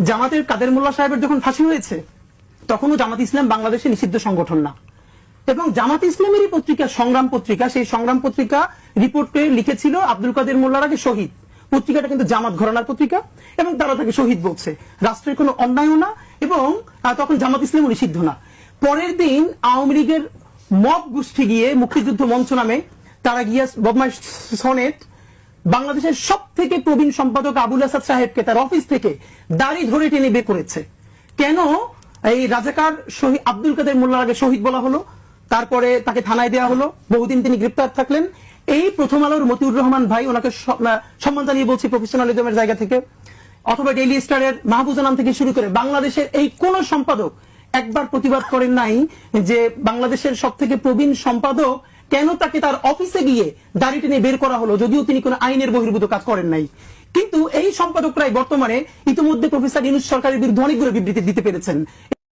জামাতের কাদের মোল্লা সাহেবের যখন ফাঁসি হয়েছে তখনও জামাত ইসলাম বাংলাদেশে নিষিদ্ধ সংগঠন না, এবং জামাত ইসলামেরই পত্রিকা সংগ্রাম পত্রিকা, সেই সংগ্রাম পত্রিকা রিপোর্টে লিখেছিল আব্দুল কাদের মোল্লার আগে শহীদ। পত্রিকাটা কিন্তু জামাত ঘরানার পত্রিকা এবং তারা তাকে শহীদ বলছে, রাষ্ট্রের কোনো অন্যায়ও না, এবং তখন জামাত ইসলামও নিষিদ্ধ না। পরের দিন আওয়ামী লীগের মব গোষ্ঠী গিয়ে মুক্তিযুদ্ধ মঞ্চ নামে তারা গিয়ে বদমাইশ সনেট বাংলাদেশের সব থেকে প্রবীণ সম্পাদক আবুল আসাদ সাহেবকে তার অফিস থেকে দাড়ি ধরে টেনে বের করেছে। কেন এই রাজাকার শহীদ আব্দুল কাদের মোল্লার আগে শহীদ বলা হলো, তারপরে তাকে থানায় দেওয়া হলো, বহুদিন তিনি গ্রেপ্তার থাকলেন। এই প্রথম আলোর মতিউর রহমান ভাই, ওনাকে সম্মান জানিয়ে বলছি প্রফেশনালিজমের জায়গা থেকে, অথবা ডেইলি স্টারের মাহবুজা নাম থেকে শুরু করে বাংলাদেশের এই কোন সম্পাদক একবার প্রতিবাদ করেন নাই যে বাংলাদেশের সব থেকে প্রবীণ সম্পাদক কেন তাকে তার অফিসে গিয়ে দাড়ি টেনে বের করা হলো, যদিও তিনি কোনো আইনের বহির্ভূত কাজ করেন নাই। কিন্তু এই সম্পাদকরাই বর্তমানে ইতিমধ্যে প্রফেসর ইউনূস সরকারের বিরুদ্ধে অনেকগুলো বিবৃতি দিতে পেরেছেন।